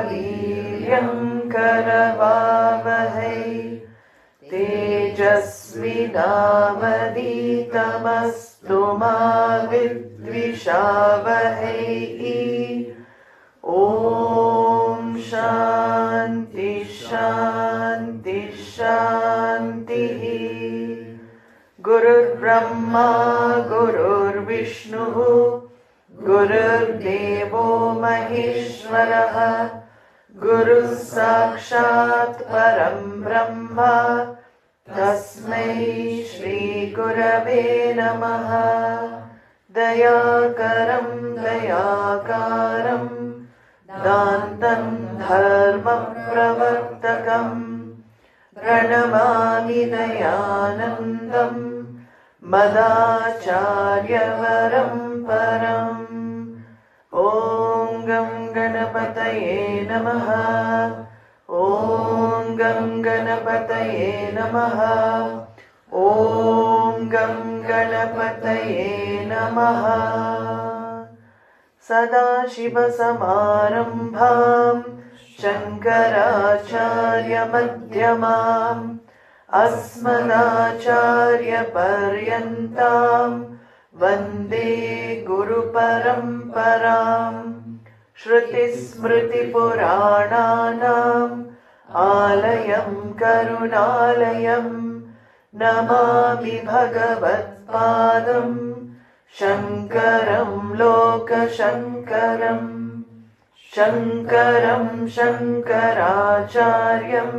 वीर्यं करवावहै तेजस्विनावधीतमस्तु मा विद्विषावहै ॐ शान्ति शान्ति शान्तिः गुरुर्ब्रह्मा गुरुर्विष्णुः गुरुर्देवो महेश्वरः गुरुः साक्षात् परं ब्रह्म तस्मै श्री गुरवे नमः दयाकरं दयाकारं दान्तं धर्मप्रवर्तकं प्रणमामि दयानन्दं मदाचार्यवरं परम् ॐ गं गणपतये नमः ॐ गं गणपतये नमः ॐ गं गणपतये नमः सदाशिवसमारम्भां शङ्कराचार्यमध्यमाम् अस्मदाचार्यपर्यन्तां वन्दे गुरुपरम्पराम् श्रुतिस्मृतिपुराणानाम् आलयं करुणालयं नमामि भगवत्पादं शङ्करं लोकशङ्करं शङ्करं शङ्कराचार्यं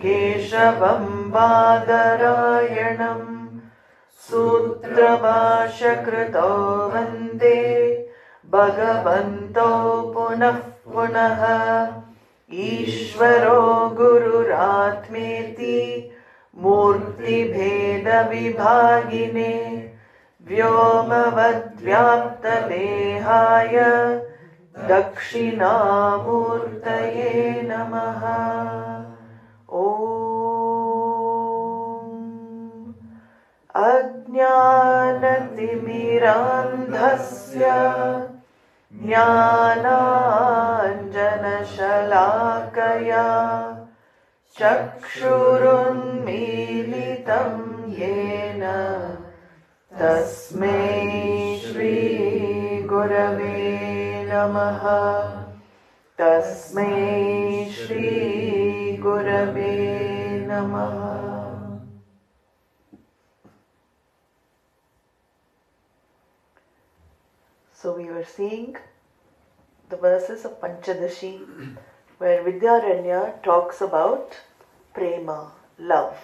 केशवं बादरायणं सूत्रभाष्यकृतो वन्दे भगवन्तो पुनः पुनः ईश्वरो गुरुरात्मेति मूर्तिभेदविभागिने व्योमवद्व्याप्तदेहाय दक्षिणामूर्तये नमः ॐ अज्ञानतिमिरान्धस्य ज्ञानाञ्जनशलाकया चक्षुरुन्मीलितं येन तस्मै श्रीगुरवे नमः तस्मै श्रीगुरवे नमः. So we were seeing the verses of Pañcadaśī where Vidyaranya talks about prema, love.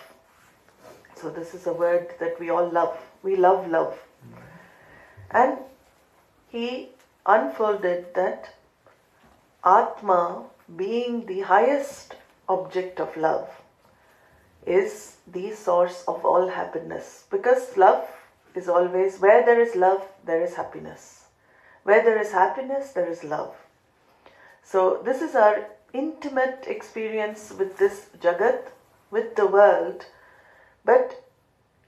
So this is a word that we all love. We love love. And he unfolded that Atma, being the highest object of love, is the source of all happiness. Because love is always, where there is love, there is happiness. Where there is happiness, there is love. So this is our intimate experience with this Jagat, with the world. But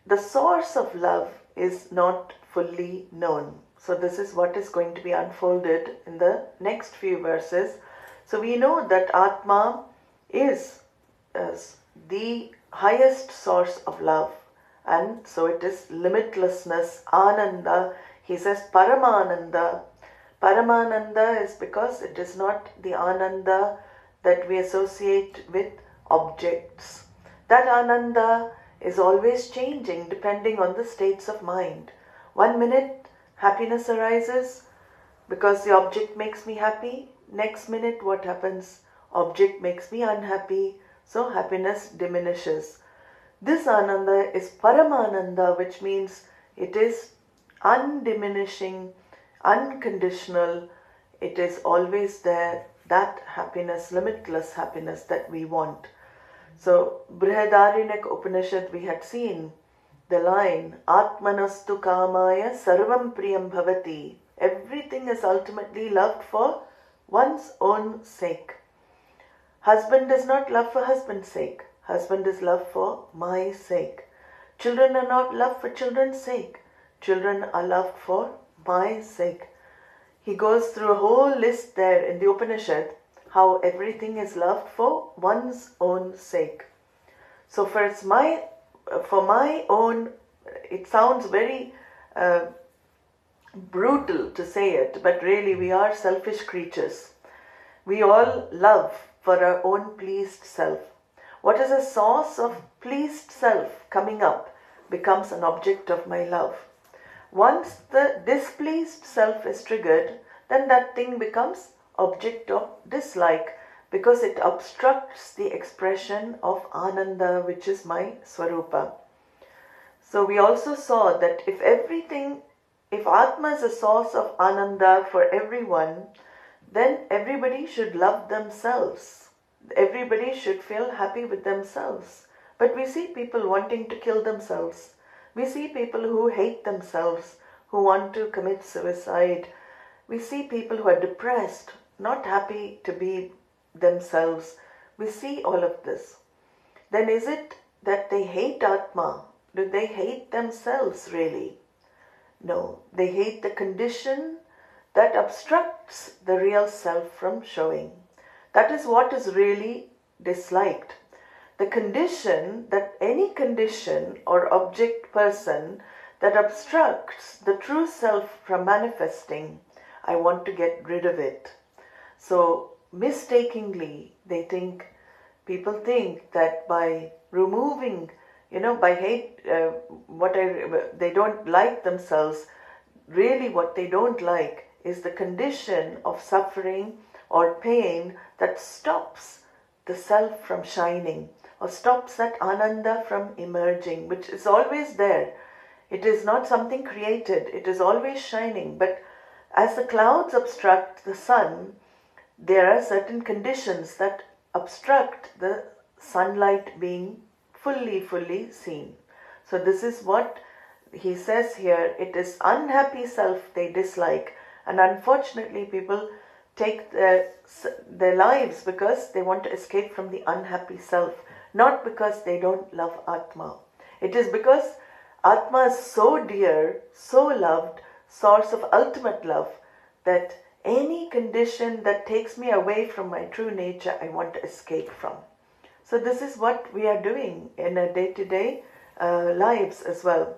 the source of love is not fully known. So this is what is going to be unfolded in the next few verses. So we know that Atma is the highest source of love. And so it is limitlessness, Ananda. He says Paramananda. Paramananda is because it is not the Ananda that we associate with objects. That Ananda is always changing depending on the states of mind. 1 minute happiness arises because the object makes me happy. Next minute what happens? Object makes me unhappy. So happiness diminishes. This Ananda is Paramananda, which means it is undiminishing, unconditional. It is always there, that happiness, limitless happiness that we want. So, Brihadaranyaka Upanishad, we had seen the line, Atmanastu kamaya sarvam priyam bhavati. Everything is ultimately loved for one's own sake. Husband is not loved for husband's sake. Husband is loved for my sake. Children are not loved for children's sake. Children are loved for my sake. He goes through a whole list there in the Upanishad, how everything is loved for one's own sake. So for my own, it sounds very brutal to say it, but really we are selfish creatures. We all love for our own pleased self. What is a source of pleased self coming up becomes an object of my love. Once the displeased self is triggered, then that thing becomes object of dislike, because it obstructs the expression of Ananda, which is my Swarupa. So we also saw that if Atma is a source of Ananda for everyone, then everybody should love themselves. Everybody should feel happy with themselves. But we see people wanting to kill themselves. We see people who hate themselves, who want to commit suicide. We see people who are depressed, not happy to be themselves. We see all of this. Then is it that they hate Atma? Do they hate themselves really? No, they hate the condition that obstructs the real self from showing. That is what is really disliked. The condition, that any condition or object person that obstructs the true self from manifesting, I want to get rid of it. So mistakenly, people think that by removing, by hate, they don't like themselves. Really what they don't like is the condition of suffering or pain that stops the self from shining, or stops that Ananda from emerging, which is always there. It is not something created, it is always shining. But as the clouds obstruct the sun, there are certain conditions that obstruct the sunlight being fully seen. So this is what he says here. It is unhappy self they dislike, and unfortunately people take their lives because they want to escape from the unhappy self, not because they don't love Atma. It is because Atma is so dear, so loved, source of ultimate love, that any condition that takes me away from my true nature, I want to escape from. So this is what we are doing in our day-to-day lives as well.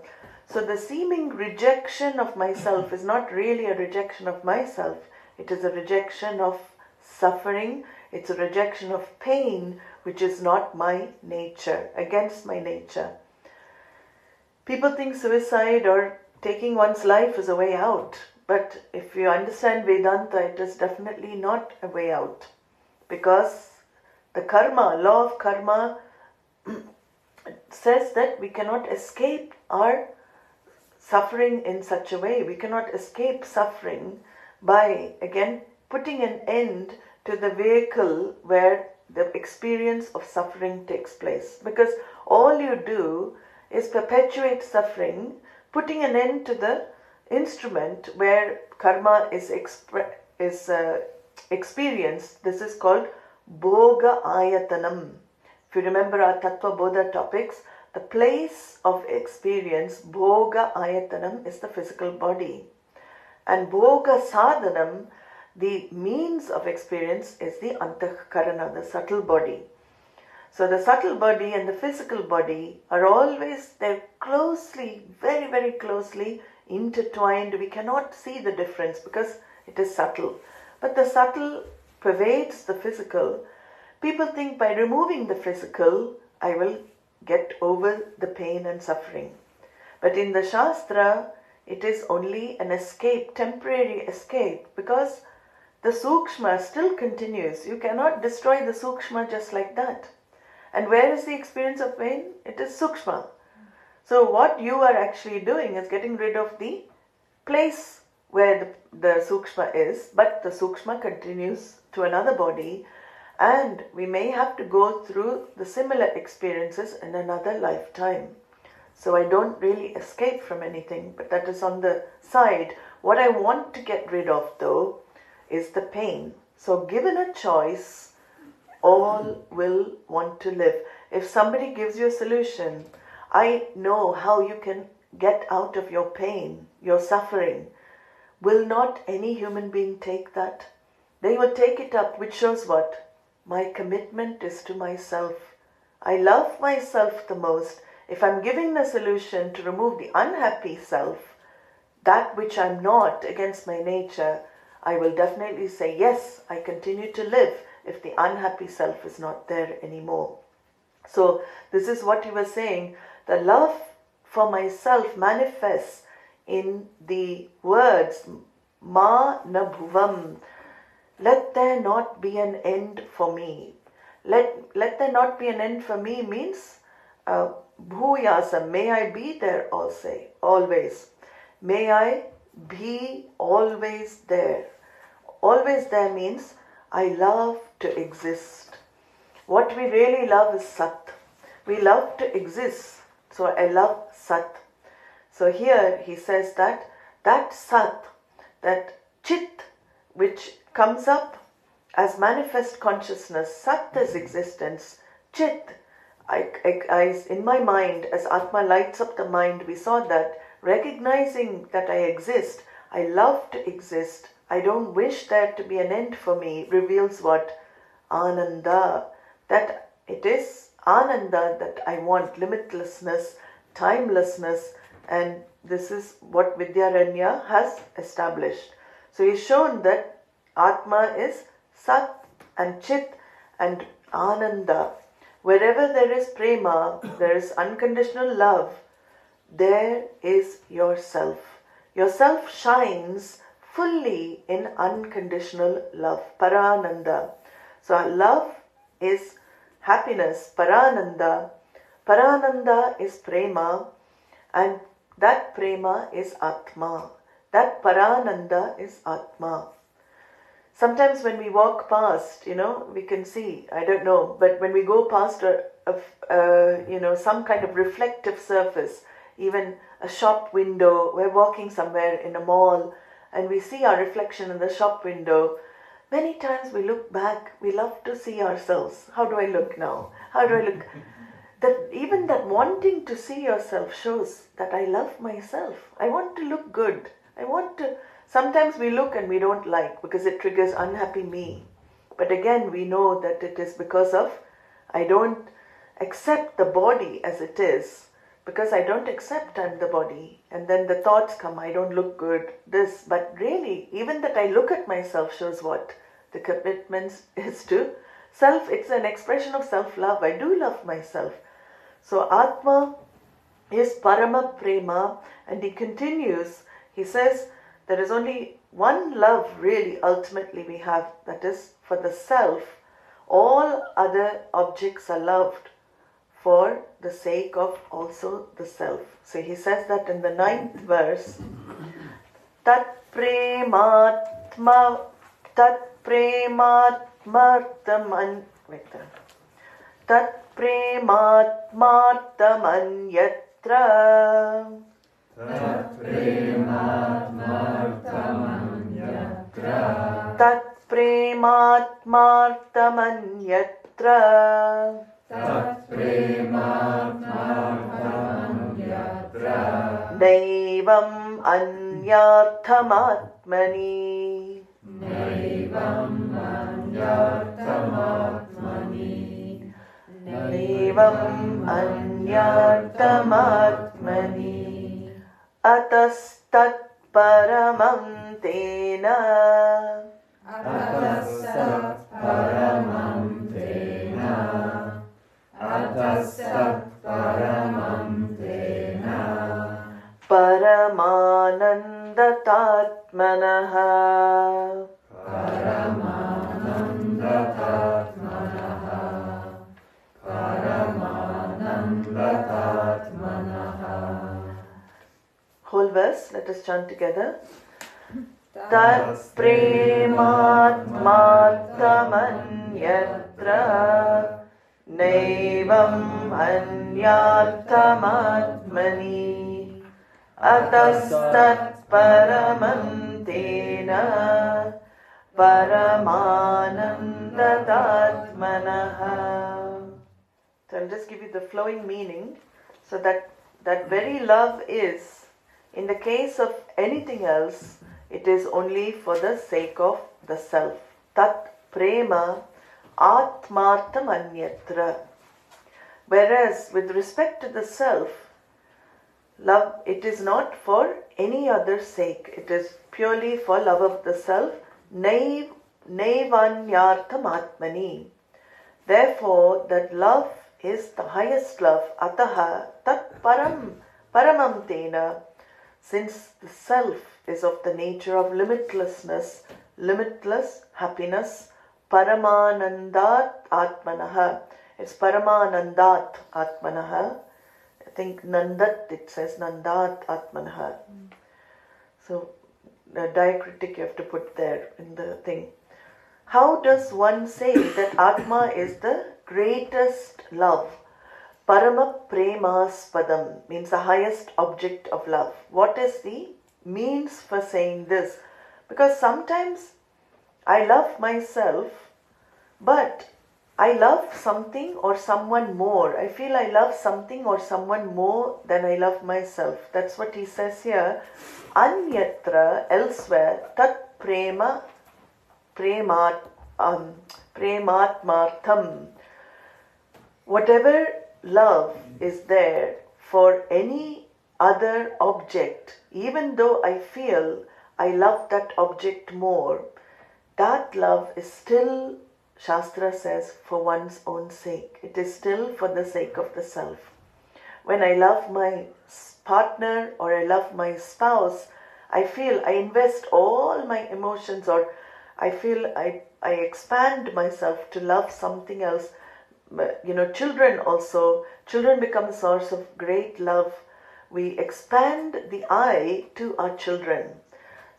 So the seeming rejection of myself is not really a rejection of myself. It is a rejection of suffering. It's a rejection of pain, which is not my nature, against my nature. People think suicide or taking one's life is a way out. But if you understand Vedānta, it is definitely not a way out. Because the karma, law of karma, says that we cannot escape our suffering in such a way. We cannot escape suffering by, again, putting an end to the vehicle where the experience of suffering takes place. Because all you do is perpetuate suffering, putting an end to the instrument where karma is experienced. This is called Bhoga Ayatanam. If you remember our Tattva-Bodha topics, the place of experience, Bhoga Ayatanam, is the physical body. And Bhoga Sadhanam, the means of experience, is the Antahkarana, the subtle body. So the subtle body and the physical body are always, they're closely, very, very closely intertwined. We cannot see the difference because it is subtle. But the subtle pervades the physical. People think by removing the physical, I will get over the pain and suffering. But in the Shastra, it is only an escape, temporary escape, because the Sukshma still continues. You cannot destroy the Sukshma just like that. And where is the experience of pain? It is Sukshma. So what you are actually doing is getting rid of the place where the Sukshma is, but the Sukshma continues to another body, and we may have to go through the similar experiences in another lifetime. So I don't really escape from anything, but that is on the side. What I want to get rid of, though, is the pain. So given a choice, all will want to live. If somebody gives you a solution, I know how you can get out of your pain, your suffering. Will not any human being take that? They would take it up, which shows what? My commitment is to myself. I love myself the most. If I'm giving the solution to remove the unhappy self, that which I'm not against my nature, I will definitely say, yes, I continue to live if the unhappy self is not there anymore. So this is what he was saying. The love for myself manifests in the words, Ma na bhuvam. Let there not be an end for me. Let there not be an end for me means bhuyasam. May I be there also, always. May I be always there. Always there means I love to exist. What we really love is Sat. We love to exist. So I love Sat. So here he says that Sat, that Chit, which comes up as manifest consciousness, Sat is existence, Chit, I in my mind, as Atma lights up the mind, we saw that recognizing that I exist, I love to exist, I don't wish there to be an end for me, reveals what? Ananda. That it is Ananda that I want, limitlessness, timelessness, and this is what Vidyaranya has established. So he's shown that Atma is Sat and Chit and Ananda. Wherever there is prema, there is unconditional love, there is yourself. Yourself shines fully in unconditional love, Parananda. So love is happiness, Parananda. Parananda is prema, and that prema is Atma. That Parananda is Atma. Sometimes when we walk past, we can see, I don't know, but when we go past some kind of reflective surface, even a shop window, we're walking somewhere in a mall and we see our reflection in the shop window, many times we look back, we love to see ourselves. How do I look now? How do I look? Even that wanting to see yourself shows that I love myself. I want to look good. Sometimes we look and we don't like because it triggers unhappy me. But again, we know that it is because of I don't accept the body as it is. Because I don't accept I'm the body. And then the thoughts come, I don't look good, this. But really, even that I look at myself shows what? The commitment is to self. It's an expression of self-love. I do love myself. So Atma is Parama Prema, and he continues, he says, there is only one love really ultimately we have, that is for the self. All other objects are loved for the sake of also the self. So he says that in the 9th verse, Tat prematmartam anyatra Tat prematmartamanyatra Naivam anyarthamatmani Atastat paramam tena Paramanandatatmanaha Whole verse, let us chant together. Tat prematmartamanyatra Naivam anyarthamatmani Atastat paramam tena Paramanandatatmanaha. So I'll just give you the flowing meaning. So that very love is, in the case of anything else, it is only for the sake of the self. tat prema atmartam anyatra. Whereas with respect to the self, love, it is not for any other sake. It is purely for love of the self. Naivanyartham atmani. Therefore, that love is the highest love. Ataha tat paramamtena. Since the self is of the nature of limitlessness, limitless happiness, paramanandat atmanaha. It's paramanandat atmanaha. I think nandat, it says nandat atmanaha. So the diacritic you have to put there in the thing. How does one say that Atma is the greatest love? Parama premaspadam means the highest object of love. What is the means for saying this? Because sometimes I love myself, but I love something or someone more. I feel I love something or someone more than I love myself. That's what he says here. Anyatra, elsewhere, tat prema prematmartham. Whatever love is there for any other object, even though I feel I love that object more, that love is still, Shastra says, for one's own sake. It is still for the sake of the self. When I love my partner or I love my spouse, I feel I invest all my emotions, or I feel I expand myself to love something else. Children also, children become a source of great love. We expand the I to our children.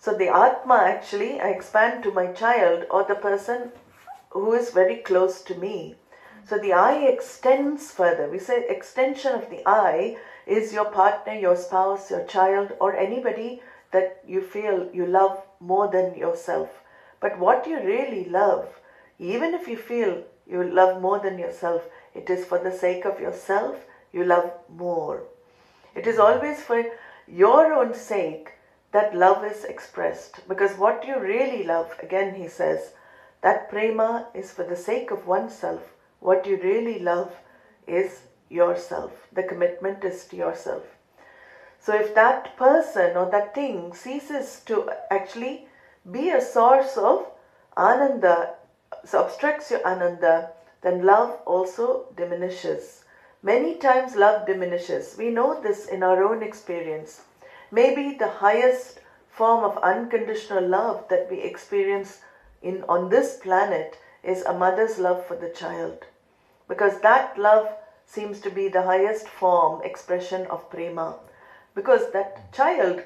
So the Atma, actually, I expand to my child or the person who is very close to me. So the I extends further. We say extension of the I is your partner, your spouse, your child, or anybody that you feel you love more than yourself. But what you really love, even if you feel you love more than yourself, it is for the sake of yourself you love more. It is always for your own sake that love is expressed. Because what you really love, again he says, that prema is for the sake of oneself. What you really love is yourself. The commitment is to yourself. So if that person or that thing ceases to actually be a source of ananda, so obstructs your ananda, then love also diminishes. Many times love diminishes. We know this in our own experience. Maybe the highest form of unconditional love that we experience on this planet is a mother's love for the child. Because that love seems to be the highest form, expression of prema. Because that child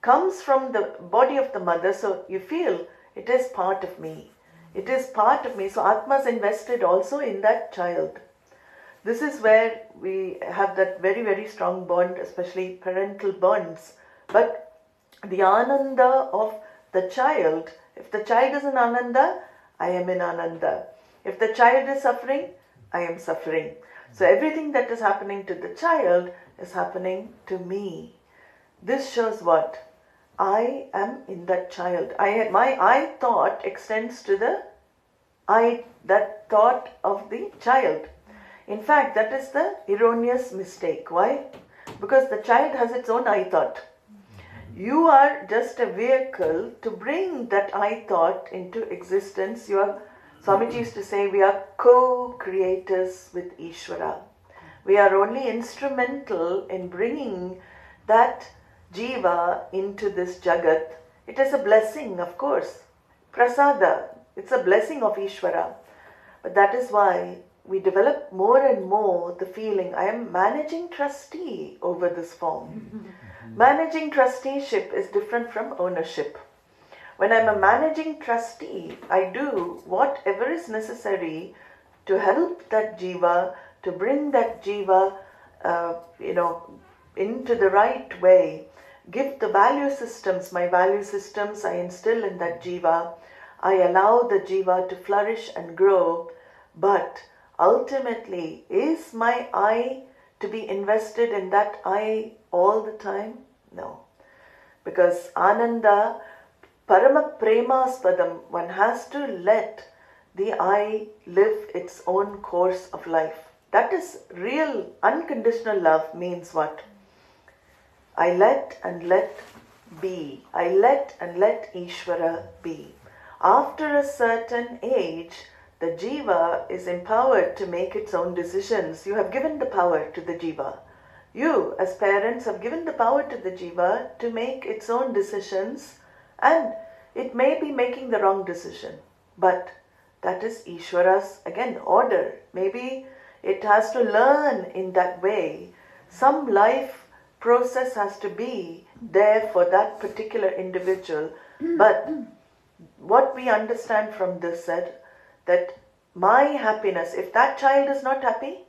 comes from the body of the mother, so you feel it is part of me. It is part of me. So Atma is invested also in that child. This is where we have that very, very strong bond, especially parental bonds. But the ananda of the child, if the child is in ananda, I am in ananda. If the child is suffering, I am suffering. So everything that is happening to the child is happening to me. This shows what? I am in that child. My I thought extends to the that thought of the child. In fact, that is the erroneous mistake. Why? Because the child has its own I thought. You are just a vehicle to bring that I thought into existence. Swamiji used to say, we are co-creators with Ishvara. We are only instrumental in bringing that jiva into this jagat. It is a blessing, of course. Prasada, it's a blessing of Ishvara. But that is why we develop more and more the feeling, I am managing trustee over this form. Managing trusteeship is different from ownership. When I am a managing trustee, I do whatever is necessary to help that jiva, to bring that jiva, into the right way. Give the value systems, my value systems I instill in that jiva. I allow the jiva to flourish and grow. But ultimately, is my I to be invested in that I all the time? No. Because ananda, Paramapremaspadam, one has to let the I live its own course of life. That is real unconditional love. Means what? I let and let be. I let and let Ishvara be. After a certain age, the jiva is empowered to make its own decisions. You have given the power to the jiva. You, as parents, have given the power to the jiva to make its own decisions, and it may be making the wrong decision. But that is Ishvara's, again, order. Maybe it has to learn in that way. Some life process has to be there for that particular individual. But what we understand from this said, that my happiness, if that child is not happy,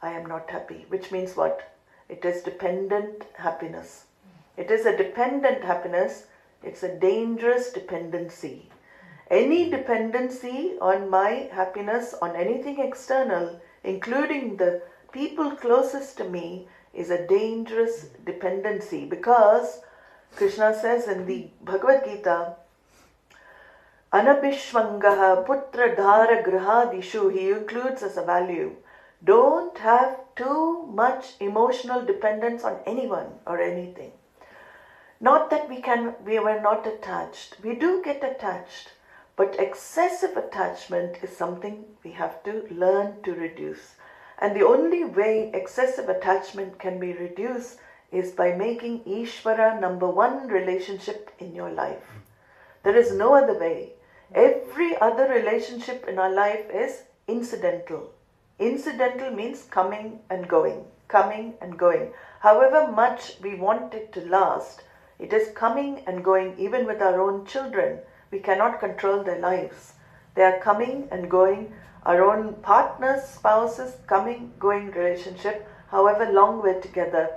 I am not happy. Which means what? It is dependent happiness. It is a dependent happiness. It's a dangerous dependency. Any dependency on my happiness, on anything external, including the people closest to me, is a dangerous dependency. Because Krishna says in the Bhagavad Gita, Anabhishvangaha putra dhara grihadishu, he includes as a value. Don't have too much emotional dependence on anyone or anything. Not that we were not attached. We do get attached. But excessive attachment is something we have to learn to reduce. And the only way excessive attachment can be reduced is by making Ishvara number one relationship in your life. There is no other way. Every other relationship in our life is incidental. Incidental means coming and going, coming and going. However much we want it to last, it is coming and going. Even with our own children, we cannot control their lives. They are coming and going. Our own partners, spouses, coming, going relationship, however long we're together.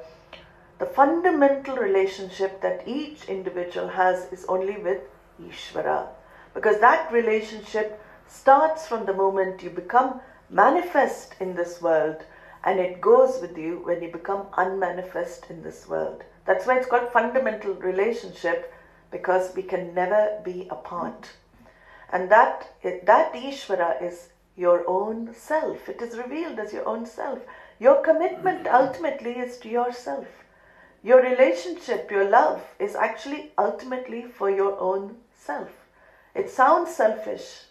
The fundamental relationship that each individual has is only with Ishvara. Because that relationship starts from the moment you become manifest in this world, and it goes with you when you become unmanifest in this world. That's why it's called fundamental relationship, because we can never be apart. And that Ishvara is your own self. It is revealed as your own self. Your commitment ultimately is to yourself. Your relationship, your love, is actually ultimately for your own self. It sounds selfish,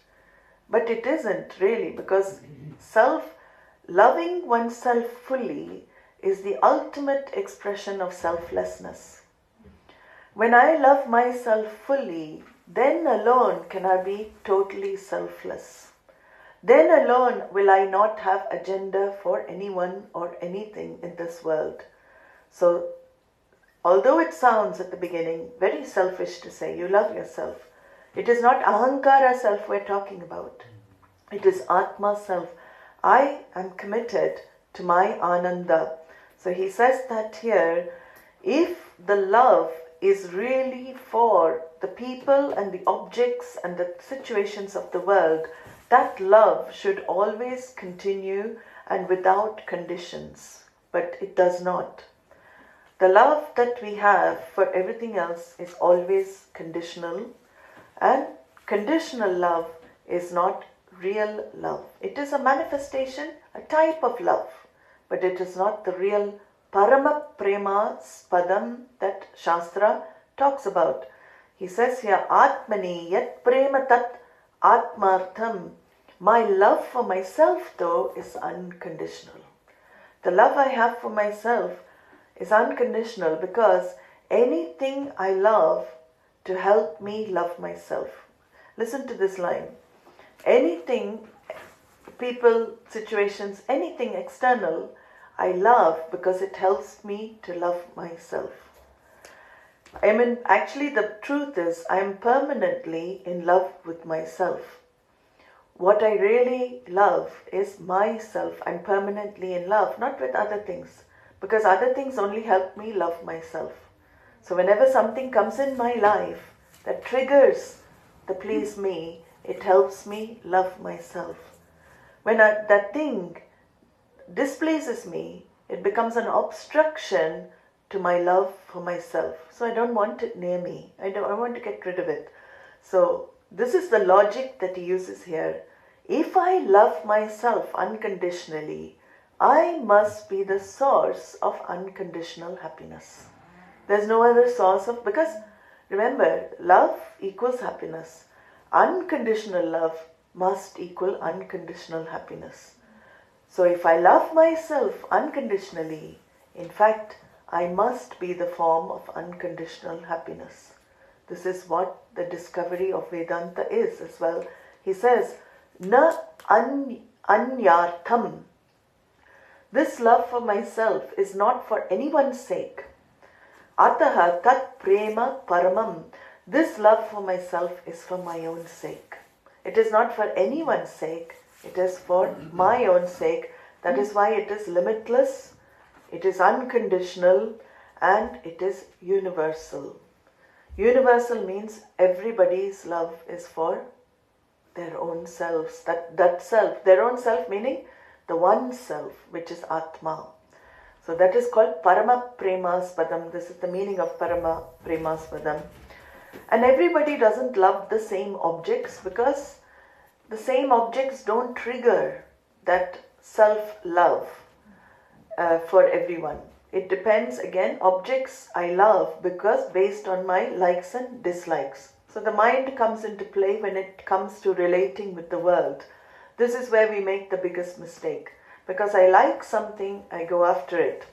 but it isn't really, because loving oneself fully is the ultimate expression of selflessness. When I love myself fully, then alone can I be totally selfless. Then alone will I not have agenda for anyone or anything in this world. So, although it sounds at the beginning very selfish to say you love yourself, it is not ahankara self we're talking about. It is Atma self. I am committed to my Ananda. So he says that here, if the love is really for the people and the objects and the situations of the world, that love should always continue and without conditions. But it does not. The love that we have for everything else is always conditional, and conditional love is not real love. It is a manifestation, a type of love, but it is not the real Paramapremaspadam that Shastra talks about. He says here, Atmani yat prema tat atmartham. My love for myself, though, is unconditional. The love I have for myself is unconditional, because anything I love to help me love myself. Listen to this line. Anything, people, situations, anything external, I love because it helps me to love myself. Actually the truth is, I am permanently in love with myself. What I really love is myself. I'm permanently in love, not with other things, because other things only help me love myself. So whenever something comes in my life that triggers the please me, it helps me love myself. When that thing displeases me, it becomes an obstruction to my love for myself. So I don't want it near me. I want to get rid of it. So this is the logic that he uses here. If I love myself unconditionally, I must be the source of unconditional happiness. There's no other source of, because remember, love equals happiness. Unconditional love must equal unconditional happiness. So if I love myself unconditionally, in fact, I must be the form of unconditional happiness. This is what the discovery of Vedanta is as well. He says, Na anyartham. This love for myself is not for anyone's sake. Ataha tat prema paramam. This love for myself is for my own sake. It is not for anyone's sake. It is for my own sake. That is why it is limitless, it is unconditional, and it is universal. Universal means everybody's love is for their own selves. That self, their own self meaning the one self, which is Atma. So that is called Paramapremaspadam. This is the meaning of Paramapremaspadam. And everybody doesn't love the same objects because the same objects don't trigger that self-love for everyone. It depends, again, objects I love because based on my likes and dislikes. So the mind comes into play when it comes to relating with the world. This is where we make the biggest mistake. Because I like something, I go after it.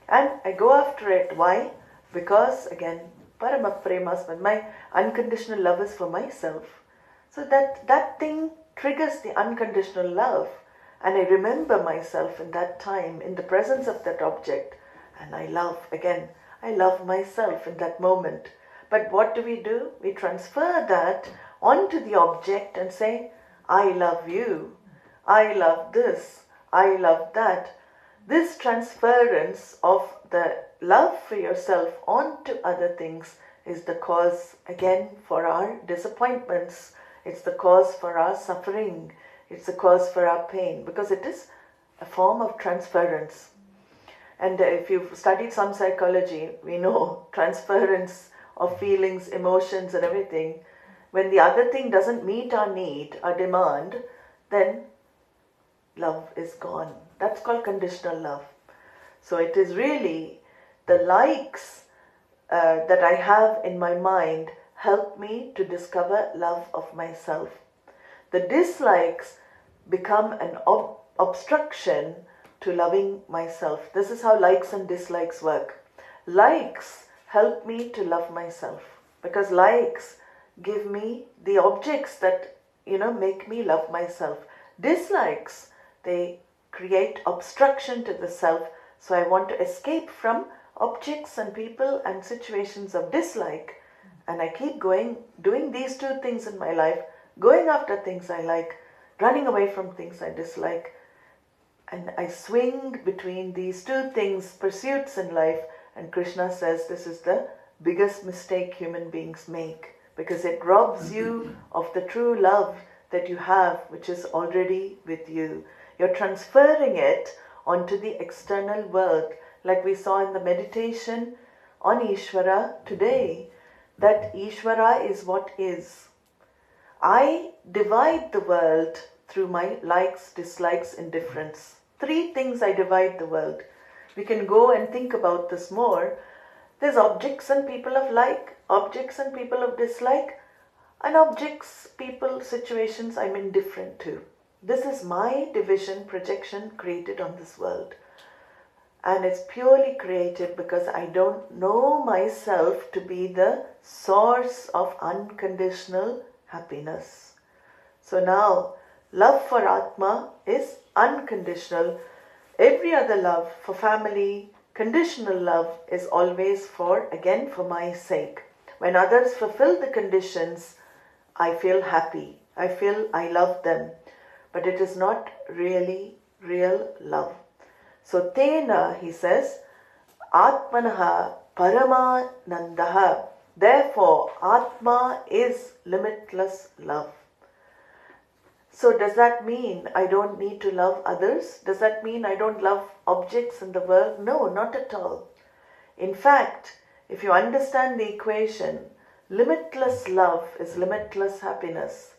And I go after it, why? Because, again, Paramapremasman, my unconditional love is for myself. So that thing triggers the unconditional love. And I remember myself in that time, in the presence of that object. And I love, again, I love myself in that moment. But what do? We transfer that onto the object and say, I love you, I love this, I love that. This transference of the love for yourself onto other things is the cause, again, for our disappointments. It's the cause for our suffering. It's the cause for our pain, because it is a form of transference. And if you've studied some psychology, we know transference of feelings, emotions and everything. When the other thing doesn't meet our need, our demand, then love is gone. That's called conditional love. So it is really the likes that I have in my mind help me to discover love of myself. The dislikes become an obstruction to loving myself. This is how likes and dislikes work. Likes help me to love myself because likes give me the objects that, make me love myself. Dislikes, they create obstruction to the self. So I want to escape from objects and people and situations of dislike. And I keep going, doing these two things in my life, going after things I like, running away from things I dislike. And I swing between these two things, pursuits in life. And Krishna says this is the biggest mistake human beings make, because it robs you of the true love that you have, which is already with you. You're transferring it onto the external world, like we saw in the meditation on Ishvara today, that Ishvara is what is. I divide the world through my likes, dislikes, indifference. 3 things I divide the world. We can go and think about this more. There's objects and people of like, objects and people of dislike, and objects, people, situations I'm indifferent to. This is my division, projection created on this world. And it's purely created because I don't know myself to be the source of unconditional happiness. So now, love for Atma is unconditional. Every other love for family, conditional love is always for my sake. When others fulfill the conditions, I feel happy. I feel I love them. But it is not really real love. So tena, he says, Atmanaha Paramanandaha. Therefore, Atma is limitless love. So does that mean I don't need to love others? Does that mean I don't love objects in the world? No, not at all. In fact, if you understand the equation, Limitless love is limitless happiness.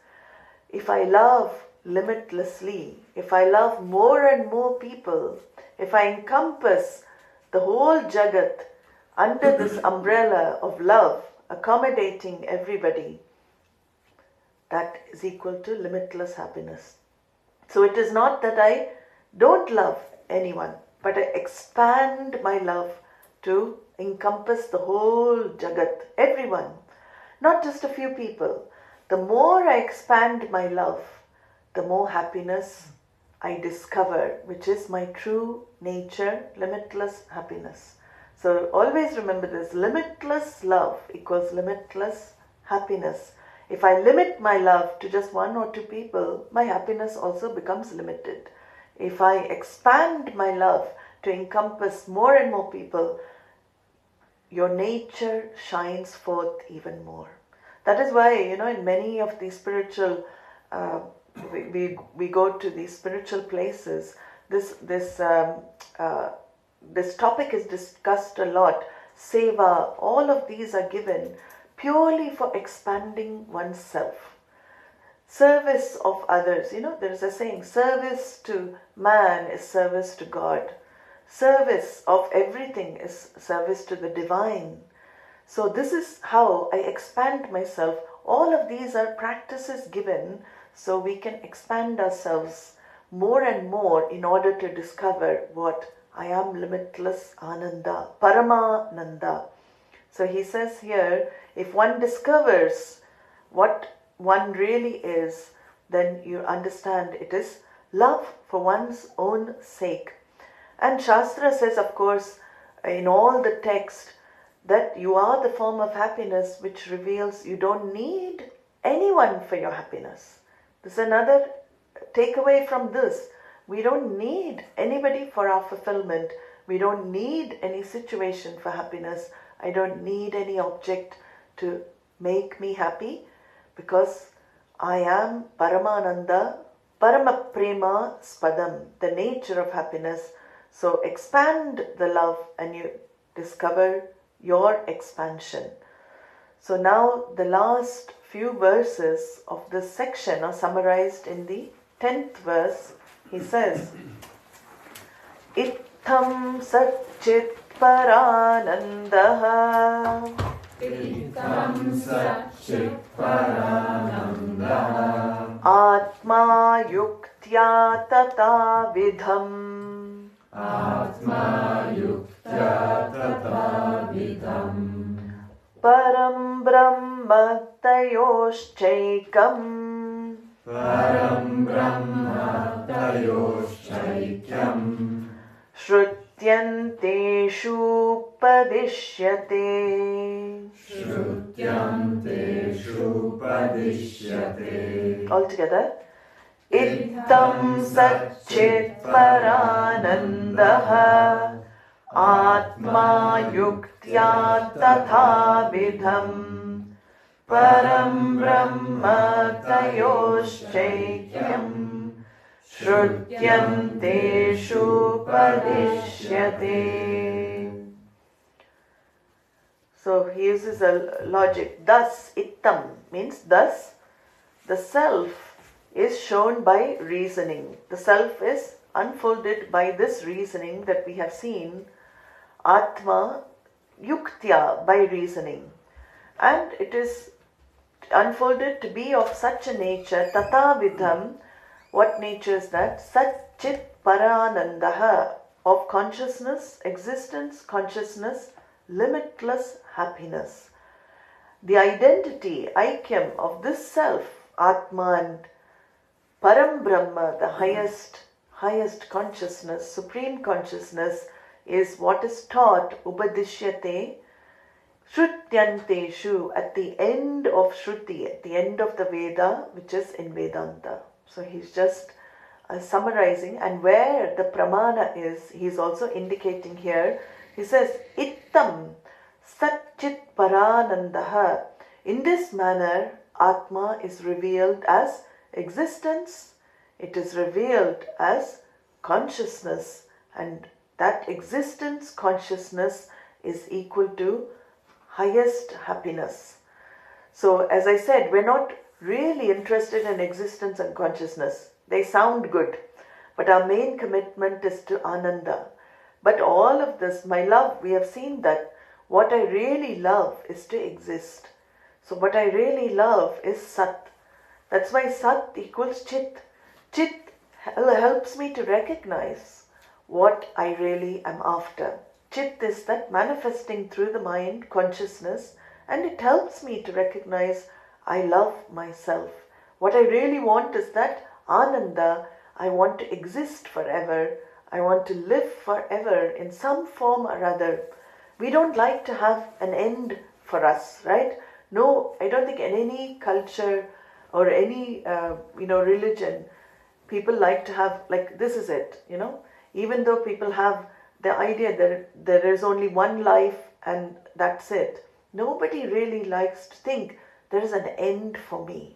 If I love limitlessly, if I love more and more people, if I encompass the whole Jagat under this umbrella of love, accommodating everybody, that is equal to limitless happiness. So it is not that I don't love anyone, but I expand my love to encompass the whole Jagat, everyone, not just a few people. The more I expand my love, the more happiness I discover, which is my true nature, limitless happiness. So always remember this, limitless love equals limitless happiness. If I limit my love to just one or two people, my happiness also becomes limited. If I expand my love to encompass more and more people, your nature shines forth even more. That is why, in many of these spiritual, we go to these spiritual places, this topic is discussed a lot. Seva, all of these are given purely for expanding oneself. Service of others, there is a saying, service to man is service to God. Service of everything is service to the divine. So this is how I expand myself. All of these are practices given so we can expand ourselves more and more in order to discover what I am, limitless Ananda, Paramananda. So he says here, if one discovers what one really is, then you understand it is love for one's own sake. And Shastra says, of course, in all the text, that you are the form of happiness, which reveals you don't need anyone for your happiness. This is another takeaway from this. We don't need anybody for our fulfillment. We don't need any situation for happiness. I don't need any object to make me happy, because I am Paramananda, Paramaprema Spadam, the nature of happiness. So expand the love and you discover your expansion. So now the last few verses of this section are summarized in the 10th verse. He says, Ittham Satchit Paranandaha Ittham Satchit Paranandaha Atma Yuktya Tattva-viveka Atma Yuktya Tattva-viveka Param Brahma Tayoshchaikam Param Brahma Tayoshchaikyam Shrutyanteshu Padishyate. Shrutyanteshu Padishyate. Altogether, Ittam Satchit Paranandaha Atma Yuktya Tattva-viveka Param Brahma Tayoshchaikyam Shrutyanteshu Padishyate. So he uses a logic. Thus, Ittam means thus, the self is shown by reasoning. The self is unfolded by this reasoning that we have seen. Atma Yuktya, by reasoning. And it is unfolded to be of such a nature, Tattva-viveka. What nature is that? Satchit Paranandaha, of consciousness, existence, consciousness, limitless happiness. The identity, Aikyam of this self, Atma and Param Brahma, the highest consciousness, supreme consciousness, is what is taught, Upadishyate, Shrutyanteshu, at the end of Shruti, at the end of the Veda, which is in Vedānta. So he's just summarizing, and where the pramana is, he's also indicating here. He says, Ittam Satchit Paranandaha. In this manner, Atma is revealed as existence, it is revealed as consciousness, and that existence, consciousness is equal to highest happiness. So as I said, we're not really interested in existence and consciousness. They sound good, but our main commitment is to Ananda. But all of this, my love, we have seen that what I really love is to exist. So what I really love is Sat. That's why Sat equals Chit. Chit helps me to recognize what I really am after. Chit is that manifesting through the mind, consciousness, and it helps me to recognize I love myself. What I really want is that Ananda. I want to exist forever. I want to live forever in some form or other. We don't like to have an end for us, right? No, I don't think in any culture or any religion, people like to have, like, this is it, Even though people have the idea that there is only one life and that's it, nobody really likes to think there is an end for me.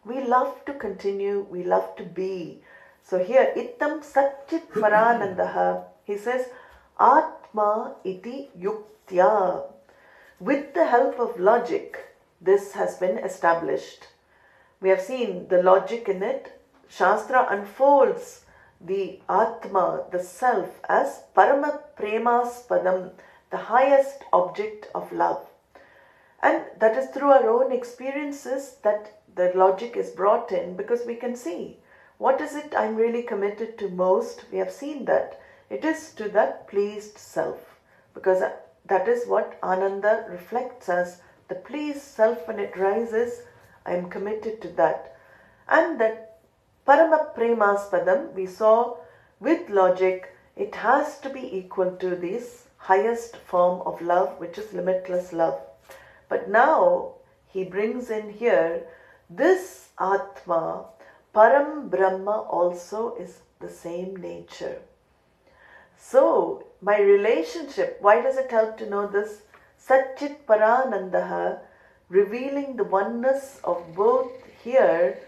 We love to continue, we love to be. So here, Ittam Satchit Paranandaha, he says, Atma iti yuktya. With the help of logic, this has been established. We have seen the logic in it. Shastra unfolds the Atma, the self, as Paramahamsa, the highest object of love. And that is through our own experiences that the logic is brought in, because we can see what is it I'm really committed to most. We have seen that it is to that pleased self, because that is what Ananda reflects as the pleased self. When it rises, I am committed to that. And that Paramahamsa, we saw with logic, it has to be equal to this highest form of love, which is limitless love. But now he brings in here this Atma, Param Brahma also is the same nature. So my relationship, why does it help to know this? Satchit Paranandaha, revealing the oneness of both here,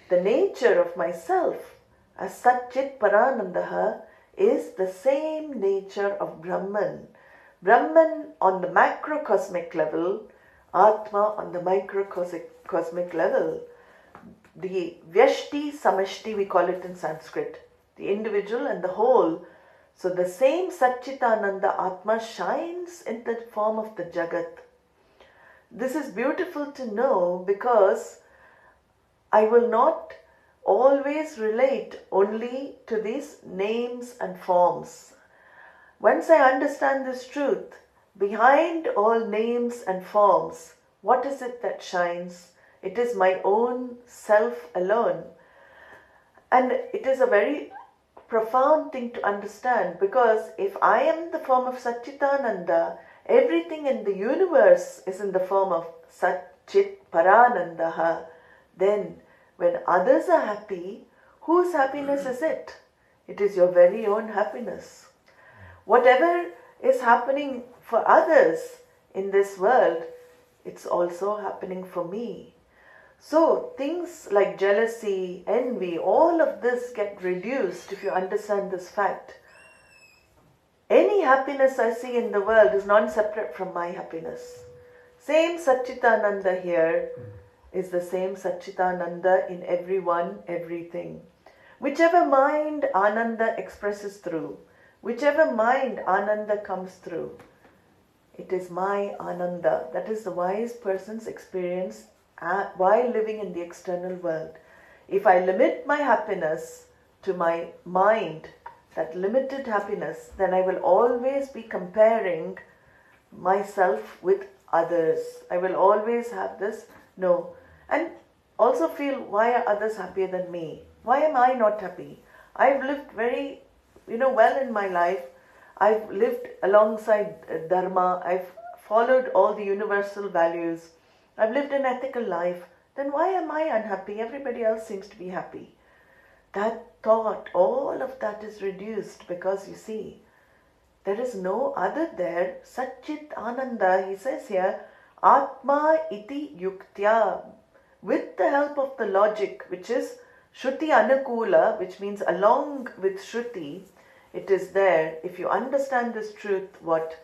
the nature of myself as Satchit Paranandaha is the same nature of Brahman. Brahman on the macrocosmic level, Atma on the microcosmic level. The Vyashti Samashti, we call it in Sanskrit, the individual and the whole. So the same Satchitananda Atma shines in the form of the Jagat. This is beautiful to know, because I will not always relate only to these names and forms. Once I understand this truth, behind all names and forms, what is it that shines? It is my own self alone. And it is a very profound thing to understand, because if I am the form of Satchitananda, everything in the universe is in the form of Satchit Paranandaha, then when others are happy, whose happiness is it? It is your very own happiness. Whatever is happening for others in this world, it's also happening for me. So things like jealousy, envy, all of this get reduced if you understand this fact. Any happiness I see in the world is non-separate from my happiness. Same Satchitananda here is the same Satchitananda in everyone, everything. Whichever mind Ananda expresses through, whichever mind Ananda comes through, it is my Ananda. That is the wise person's experience while living in the external world. If I limit my happiness to my mind, that limited happiness, then I will always be comparing myself with others. I will always have this, no. And also feel, why are others happier than me? Why am I not happy? I've lived very, well in my life. I've lived alongside Dharma. I've followed all the universal values. I've lived an ethical life. Then why am I unhappy? Everybody else seems to be happy. That thought, all of that is reduced, because you see, there is no other there. Satchit Ananda, he says here, Atma iti yuktya. With the help of the logic, which is Shruti Anukula, which means along with Shruti, it is there. If you understand this truth, what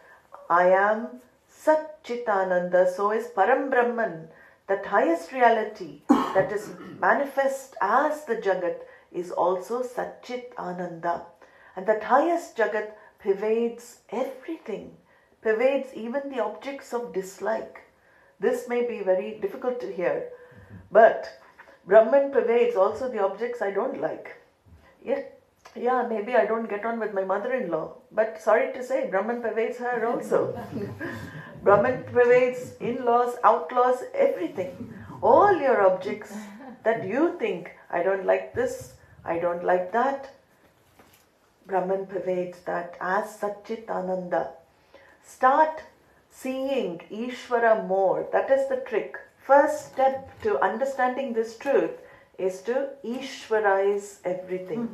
I am, Satchitananda, so is Param Brahman. that highest reality that is manifest as the Jagat is also Satchit Ananda. And that highest Jagat pervades everything, pervades even the objects of dislike. This may be very difficult to hear, but Brahman pervades also the objects I don't like. Yeah, maybe I don't get on with my mother-in-law, but sorry to say, Brahman pervades her also. Brahman pervades in-laws, outlaws, everything. All your objects that you think, I don't like this, I don't like that, Brahman pervades that as Satchit Ananda. Start seeing Ishvara more. That is the trick. First step to understanding this truth is to Ishvarize everything.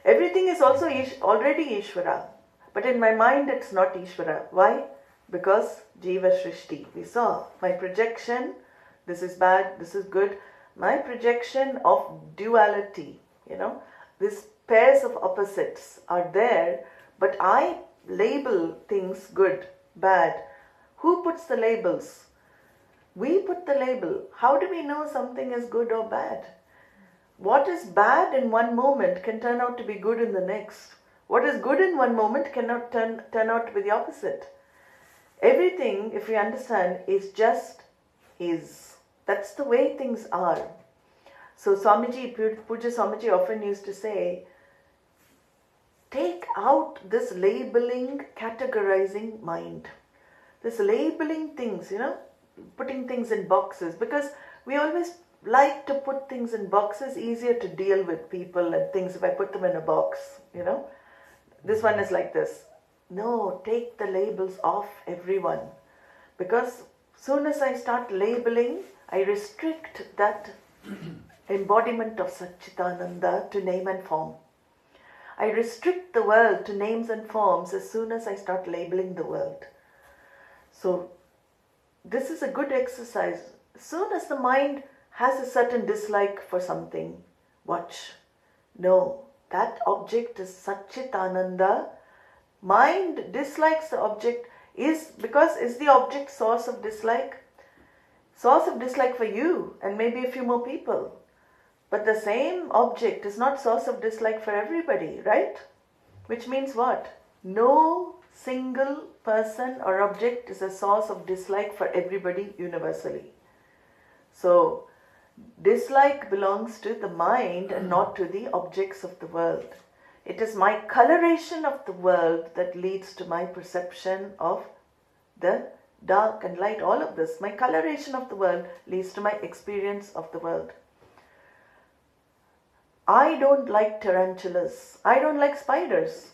Everything is also already Ishvara. But in my mind it's not Ishvara. Why? Because Jiva Shrishti. We saw my projection, this is bad, this is good. My projection of duality, these pairs of opposites are there, but I label things good, bad. Who puts the labels? We put the label. How do we know something is good or bad? What is bad in one moment can turn out to be good in the next. What is good in one moment cannot turn out to be the opposite. Everything, if we understand, is just is. That's the way things are. So Swamiji, Puja Swamiji often used to say, take out this labeling, categorizing mind. This labeling things, putting things in boxes, because we always like to put things in boxes, easier to deal with people and things if I put them in a box, This one is like this. No, take the labels off everyone. Because soon as I start labeling, I restrict that embodiment of Satchitananda to name and form. I restrict the world to names and forms as soon as I start labeling the world. So this is a good exercise. As soon as the mind has a certain dislike for something, watch. No, that object is Satchitananda. Mind dislikes the object is the object source of dislike? Source of dislike for you and maybe a few more people. But the same object is not source of dislike for everybody, right? Which means what? No single person or object is a source of dislike for everybody universally. So, dislike belongs to the mind and not to the objects of the world. It is my coloration of the world that leads to my perception of the dark and light, all of this. My coloration of the world leads to my experience of the world. I don't like tarantulas. I don't like spiders.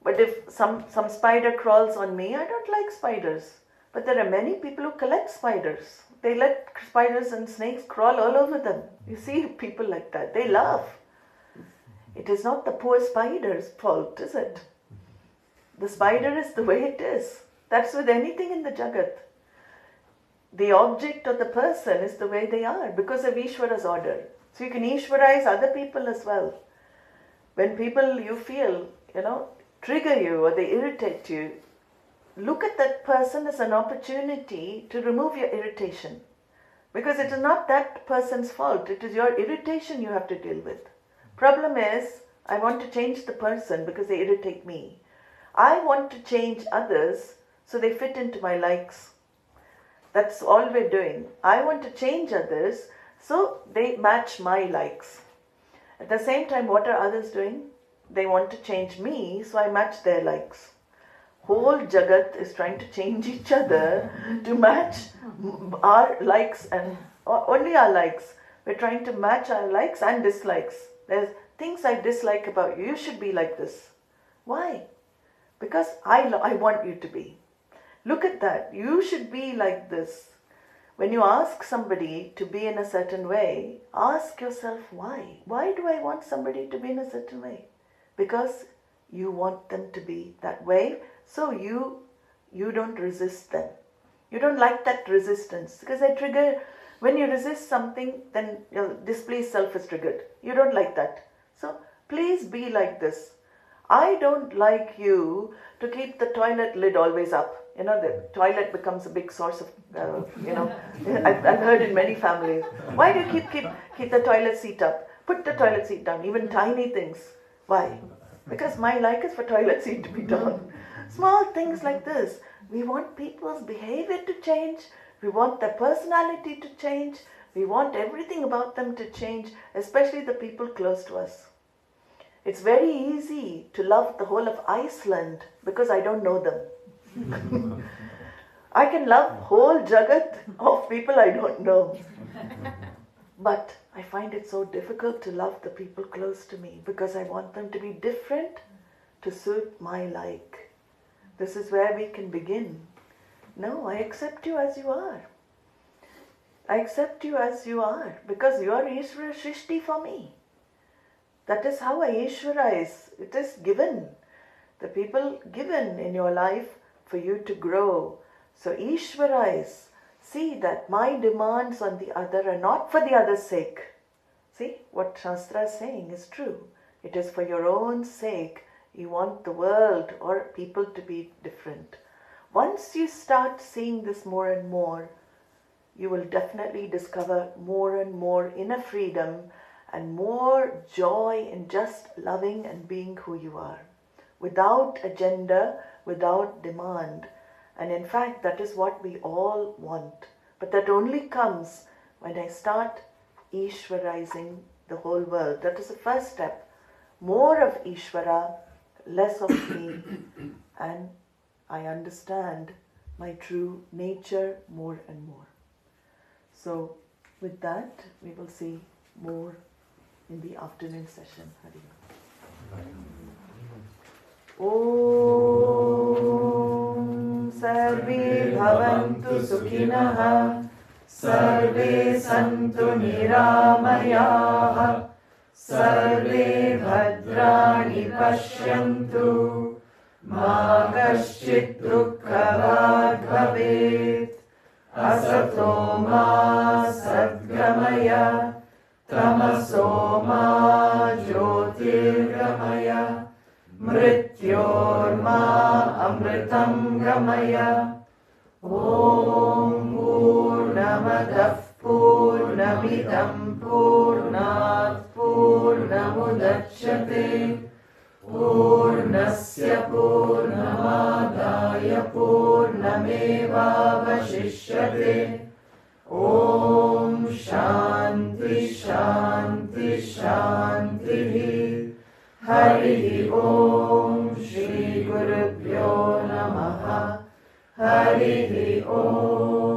But if some spider crawls on me, I don't like spiders. But there are many people who collect spiders. They let spiders and snakes crawl all over them. You see people like that. They love. It is not the poor spider's fault, is it? The spider is the way it is. That's with anything in the Jagat. The object or the person is the way they are because of Ishvara's order. So you can Ishvarize other people as well. When people you feel, trigger you or they irritate you, look at that person as an opportunity to remove your irritation. Because it is not that person's fault. It is your irritation you have to deal with. Problem is, I want to change the person because they irritate me. I want to change others so they fit into my likes. That's all we're doing. I want to change others so they match my likes. At the same time, what are others doing? They want to change me so I match their likes. Whole Jagat is trying to change each other to match our likes and only our likes. We're trying to match our likes and dislikes. There's things I dislike about you. You should be like this. Why? Because I want you to be. Look at that. You should be like this. When you ask somebody to be in a certain way, ask yourself why. Why do I want somebody to be in a certain way? Because you want them to be that way, so you don't resist them. You don't like that resistance because they trigger. When you resist something, then displeased self is triggered. You don't like that. So please be like this. I don't like you to keep the toilet lid always up. the toilet becomes a big source of, I've heard in many families, why do you keep the toilet seat up? Put the toilet seat down, even tiny things. Why? Because my like is for toilet seat to be down. Small things like this. We want people's behavior to change. We want their personality to change. We want everything about them to change, especially the people close to us. It's very easy to love the whole of Iceland because I don't know them. I can love whole jagat of people I don't know. But I find it so difficult to love the people close to me because I want them to be different to suit my like. This is where we can begin. No, I accept you as you are. I accept you as you are because you are Ishvara Shrishti for me. That is how I Ishvaraize. It is given. The people given in your life for you to grow. So Ishvaraize. See that my demands on the other are not for the other's sake. See, what Shastra is saying is true. It is for your own sake. You want the world or people to be different. Once you start seeing this more and more, you will definitely discover more and more inner freedom and more joy in just loving and being who you are. Without agenda, without demand. And in fact, that is what we all want. But that only comes when I start Ishvarizing the whole world. That is the first step. More of Ishvara, less of me. And I understand my true nature more and more. So with that, we will see more in the afternoon session. Hari Om Sarve Bhavantu Sukhinah Sarve Santu Niramayaha Sarve Bhadrani Pashyantu Ma Kaschit Dukkhavag Bhavet Asato Ma Sadgamaya Tamaso Ma Jyotirgamaya Mrityorma Amritam Gamaya Om Purnamadah Purnamidam Purnat Purnamudachyate Purnasya Purnamadaya Purnameva Vashishyate Om Shanti Shanti Shanti Hari Om Shri Gurubhyo Namaha Hari Om